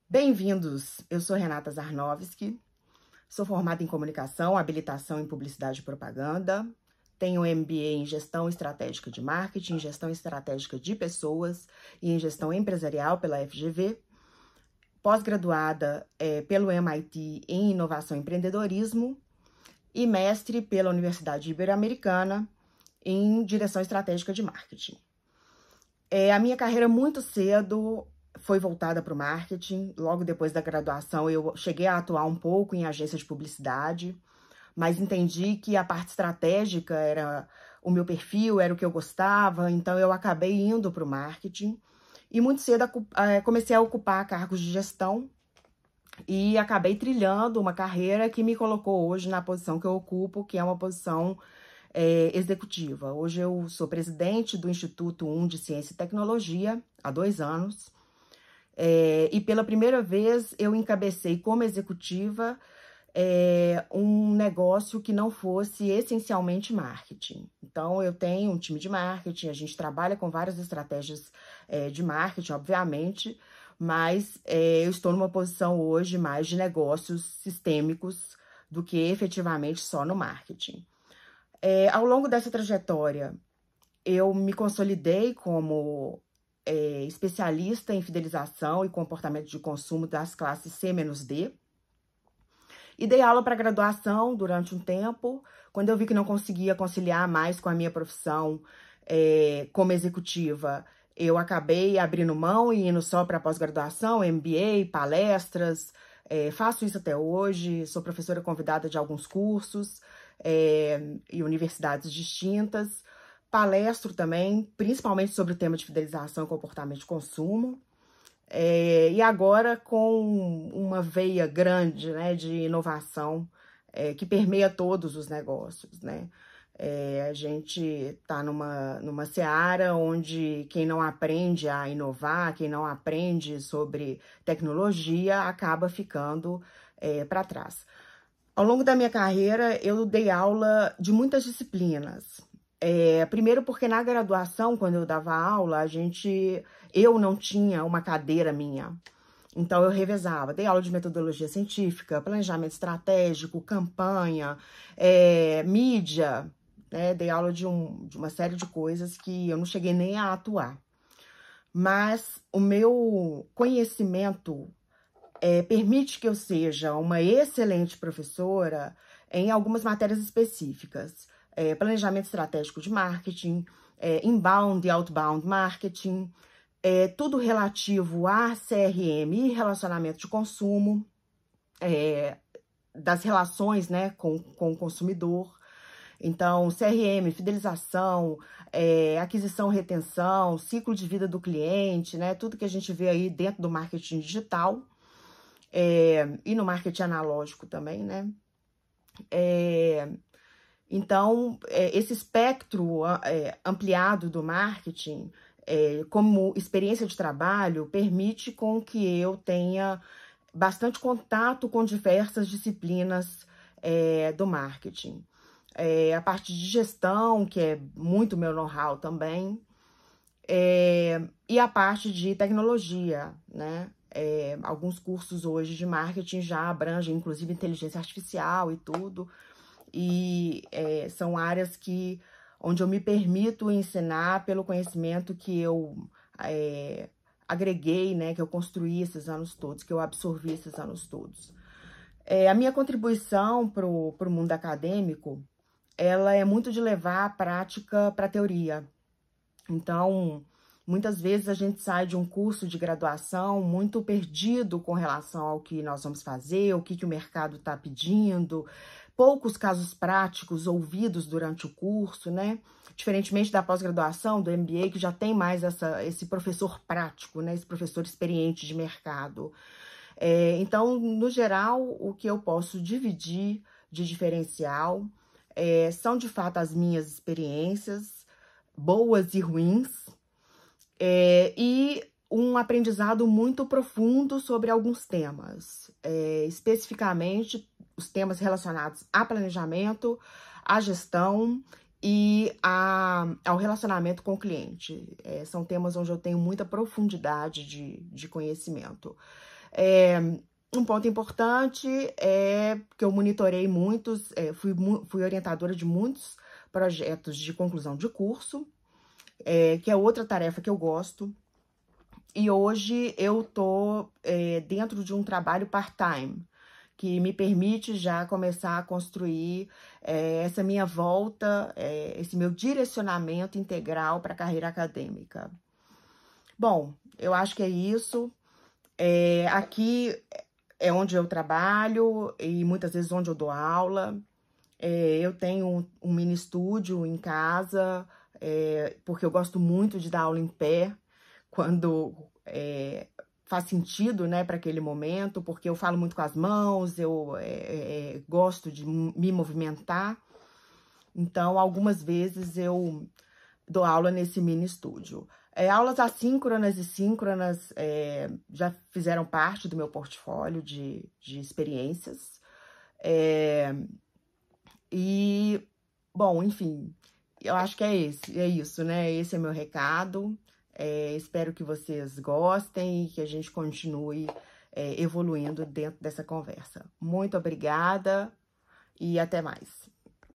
Bem-vindos! Eu sou Renata Zarnowski, sou formada em comunicação, habilitação em publicidade e propaganda, tenho MBA em gestão estratégica de marketing, gestão estratégica de pessoas e em gestão empresarial pela FGV, pós-graduada pelo MIT em inovação e empreendedorismo e mestre pela Universidade Ibero-Americana em direção estratégica de marketing. A minha carreira muito cedo foi voltada para o marketing. Logo depois da graduação, eu cheguei a atuar um pouco em agência de publicidade, mas entendi que a parte estratégica era o meu perfil, era o que eu gostava, então eu acabei indo para o marketing. E muito cedo comecei a ocupar cargos de gestão e acabei trilhando uma carreira que me colocou hoje na posição que eu ocupo, que é uma posição executiva. Hoje eu sou presidente do Instituto 1 de Ciência e Tecnologia, há 2 anos, e pela primeira vez eu encabecei como executiva um negócio que não fosse essencialmente marketing. Então, eu tenho um time de marketing, a gente trabalha com várias estratégias de marketing, obviamente, mas eu estou numa posição hoje mais de negócios sistêmicos do que efetivamente só no marketing. Ao longo dessa trajetória, eu me consolidei como especialista em fidelização e comportamento de consumo das classes C-D, e dei aula para graduação durante um tempo. Quando eu vi que não conseguia conciliar mais com a minha profissão como executiva, eu acabei abrindo mão e indo só para pós-graduação, MBA, palestras. Faço isso até hoje, sou professora convidada de alguns cursos e universidades distintas. Palestro também, principalmente sobre o tema de fidelização e comportamento de consumo. E agora com uma veia grande, né, de inovação que permeia todos os negócios, né? A gente está numa seara onde quem não aprende a inovar, quem não aprende sobre tecnologia, acaba ficando para trás. Ao longo da minha carreira, eu dei aula de muitas disciplinas. Primeiro porque na graduação, quando eu dava aula, eu não tinha uma cadeira minha. Então, eu revezava. Dei aula de metodologia científica, planejamento estratégico, campanha, mídia, né? Dei aula de uma série de coisas que eu não cheguei nem a atuar. Mas o meu conhecimento permite que eu seja uma excelente professora em algumas matérias específicas. Planejamento estratégico de marketing, inbound e outbound marketing, tudo relativo a CRM e relacionamento de consumo, das relações, né, com o consumidor. Então, CRM, fidelização, aquisição, retenção, ciclo de vida do cliente, né, tudo que a gente vê aí dentro do marketing digital e no marketing analógico também, né. Então, esse espectro ampliado do marketing, como experiência de trabalho, permite com que eu tenha bastante contato com diversas disciplinas do marketing. A parte de gestão, que é muito meu know-how também, e a parte de tecnologia, né? Alguns cursos hoje de marketing já abrangem, inclusive, inteligência artificial e tudo. E são áreas onde eu me permito ensinar pelo conhecimento que eu agreguei, né, que eu construí esses anos todos, que eu absorvi esses anos todos. A minha contribuição para o mundo acadêmico, ela é muito de levar a prática para a teoria. Então, muitas vezes a gente sai de um curso de graduação muito perdido com relação ao que nós vamos fazer, o que o mercado está pedindo, poucos casos práticos ouvidos durante o curso, né? Diferentemente da pós-graduação, do MBA, que já tem mais esse professor prático, né? Esse professor experiente de mercado. Então, no geral, o que eu posso dividir de diferencial são, de fato, as minhas experiências, boas e ruins, e um aprendizado muito profundo sobre alguns temas, especificamente os temas relacionados a planejamento, à gestão e ao relacionamento com o cliente. São temas onde eu tenho muita profundidade de conhecimento. Um ponto importante é que eu monitorei muitos, fui orientadora de muitos projetos de conclusão de curso, que é outra tarefa que eu gosto. E hoje eu tô dentro de um trabalho part-time, que me permite já começar a construir essa minha volta, esse meu direcionamento integral para a carreira acadêmica. Bom, eu acho que é isso. Aqui é onde eu trabalho e muitas vezes onde eu dou aula. Eu tenho um mini estúdio em casa, porque eu gosto muito de dar aula em pé, quando faz sentido, né, para aquele momento, porque eu falo muito com as mãos, eu gosto de me movimentar. Então, algumas vezes eu dou aula nesse mini estúdio. Aulas assíncronas e síncronas já fizeram parte do meu portfólio de experiências. Bom, enfim, eu acho que é isso, né? Esse é meu recado. Espero que vocês gostem e que a gente continue evoluindo dentro dessa conversa. Muito obrigada e até mais.